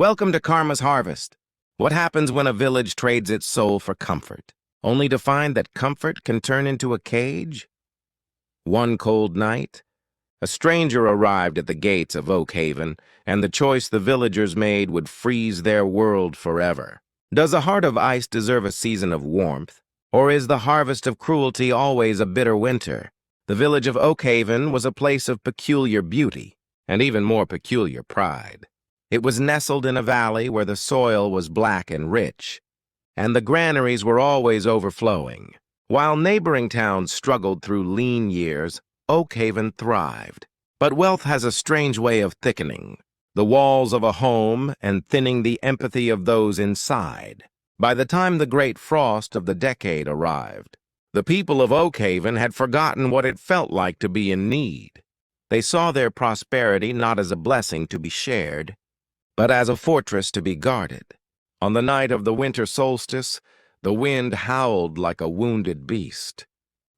Welcome to Karma's Harvest. What happens when a village trades its soul for comfort, only to find that comfort can turn into a cage? One cold night, a stranger arrived at the gates of Oakhaven, and the choice the villagers made would freeze their world forever. Does a heart of ice deserve a season of warmth, or is the harvest of cruelty always a bitter winter? The village of Oakhaven was a place of peculiar beauty, and even more peculiar pride. It was nestled in a valley where the soil was black and rich, and the granaries were always overflowing. While neighboring towns struggled through lean years, Oakhaven thrived. But wealth has a strange way of thickening the walls of a home and thinning the empathy of those inside. By the time the great frost of the decade arrived, the people of Oakhaven had forgotten what it felt like to be in need. They saw their prosperity not as a blessing to be shared, but as a fortress to be guarded. On the night of the winter solstice, the wind howled like a wounded beast,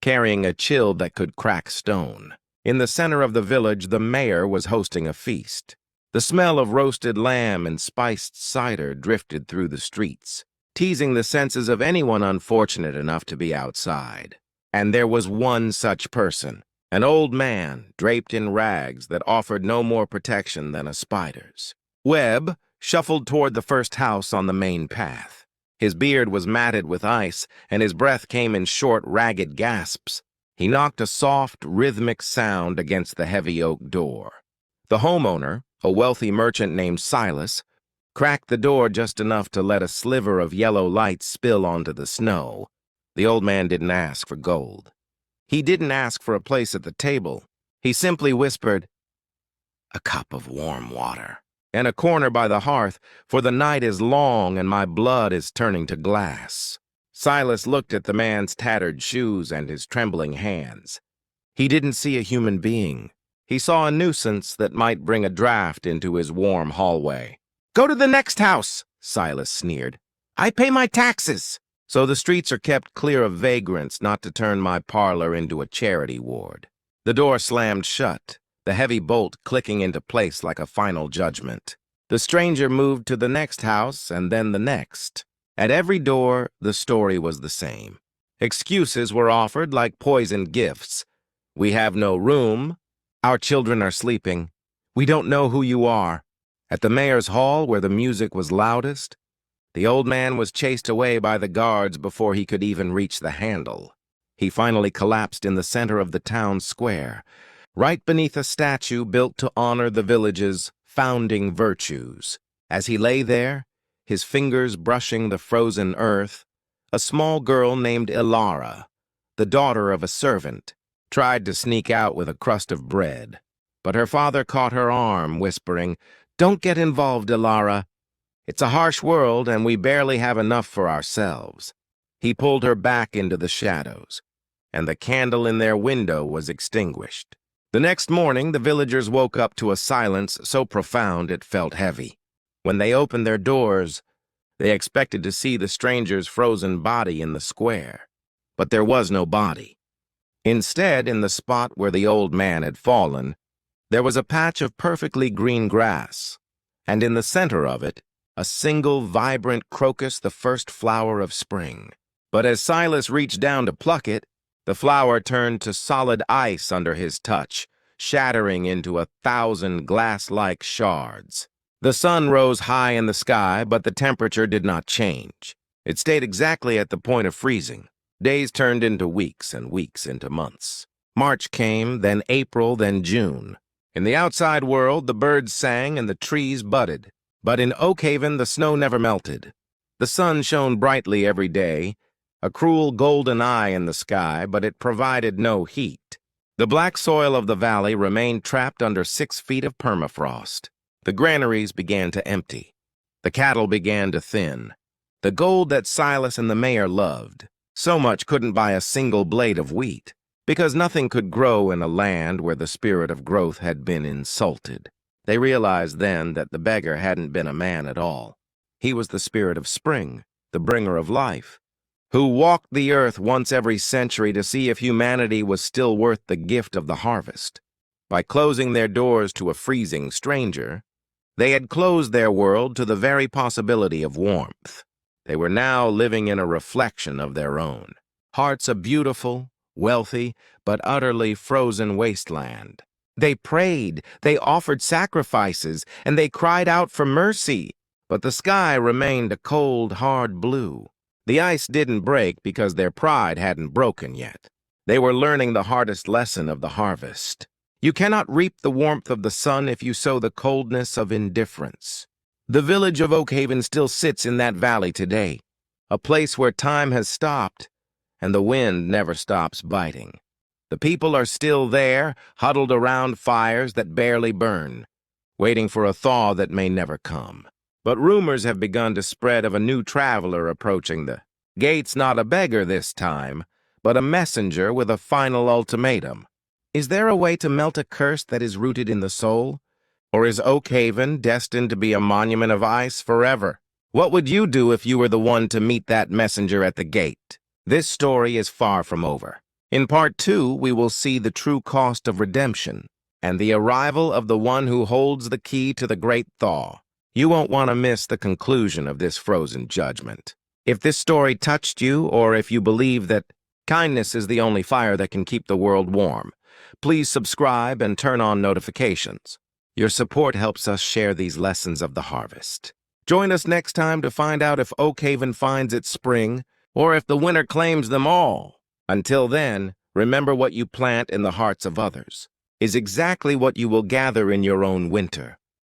carrying a chill that could crack stone. In the center of the village, the mayor was hosting a feast. The smell of roasted lamb and spiced cider drifted through the streets, teasing the senses of anyone unfortunate enough to be outside. And there was one such person, an old man draped in rags that offered no more protection than a spider's. Webb shuffled toward the first house on the main path. His beard was matted with ice, and his breath came in short, ragged gasps. He knocked a soft, rhythmic sound against the heavy oak door. The homeowner, a wealthy merchant named Silas, cracked the door just enough to let a sliver of yellow light spill onto the snow. The old man didn't ask for gold. He didn't ask for a place at the table. He simply whispered, "A cup of warm water, and a corner by the hearth, for the night is long and my blood is turning to glass." Silas looked at the man's tattered shoes and his trembling hands. He didn't see a human being. He saw a nuisance that might bring a draft into his warm hallway. "Go to the next house," Silas sneered. "I pay my taxes." "So the streets are kept clear of vagrants, not to turn my parlor into a charity ward." The door slammed shut, the heavy bolt clicking into place like a final judgment. The stranger moved to the next house and then the next. At every door, the story was the same. Excuses were offered like poisoned gifts. "We have no room. Our children are sleeping. We don't know who you are." At the mayor's hall, where the music was loudest, the old man was chased away by the guards before he could even reach the handle. He finally collapsed in the center of the town square, right beneath a statue built to honor the village's founding virtues. As he lay there, his fingers brushing the frozen earth, a small girl named Ilara, the daughter of a servant, tried to sneak out with a crust of bread. But her father caught her arm, whispering, "Don't get involved, Ilara. It's a harsh world, and we barely have enough for ourselves." He pulled her back into the shadows, and the candle in their window was extinguished. The next morning, the villagers woke up to a silence so profound it felt heavy. When they opened their doors, they expected to see the stranger's frozen body in the square. But there was no body. Instead, in the spot where the old man had fallen, there was a patch of perfectly green grass, and in the center of it, a single vibrant crocus, the first flower of spring. But as Silas reached down to pluck it, the flower turned to solid ice under his touch, shattering into 1,000 glass-like shards. The sun rose high in the sky, but the temperature did not change. It stayed exactly at the point of freezing. Days turned into weeks and weeks into months. March came, then April, then June. In the outside world, the birds sang and the trees budded. But in Oakhaven, the snow never melted. The sun shone brightly every day, a cruel golden eye in the sky, but it provided no heat. The black soil of the valley remained trapped under 6 feet of permafrost. The granaries began to empty. The cattle began to thin. The gold that Silas and the mayor loved so much couldn't buy a single blade of wheat, because nothing could grow in a land where the spirit of growth had been insulted. They realized then that the beggar hadn't been a man at all. He was the spirit of spring, the bringer of life, who walked the earth once every century to see if humanity was still worth the gift of the harvest. By closing their doors to a freezing stranger, They had closed their world to the very possibility of warmth. They were now living in a reflection of their own. Hearts a beautiful, wealthy, but utterly frozen wasteland. They prayed, they offered sacrifices, and they cried out for mercy. But the sky remained a cold, hard blue. The ice didn't break because their pride hadn't broken yet. They were learning the hardest lesson of the harvest. You cannot reap the warmth of the sun if you sow the coldness of indifference. The village of Oakhaven still sits in that valley today, a place where time has stopped and the wind never stops biting. The people are still there, huddled around fires that barely burn, waiting for a thaw that may never come. But rumors have begun to spread of a new traveler approaching the gates, not a beggar this time, but a messenger with a final ultimatum. Is there a way to melt a curse that is rooted in the soul? Or is Oakhaven destined to be a monument of ice forever? What would you do if you were the one to meet that messenger at the gate? This story is far from over. In Part 2, we will see the true cost of redemption and the arrival of the one who holds the key to the great thaw. You won't want to miss the conclusion of this frozen judgment. If this story touched you, or if you believe that kindness is the only fire that can keep the world warm, please subscribe and turn on notifications. Your support helps us share these lessons of the harvest. Join us next time to find out if Oakhaven finds its spring, or if the winter claims them all. Until then, remember what you plant in the hearts of others is exactly what you will gather in your own winter.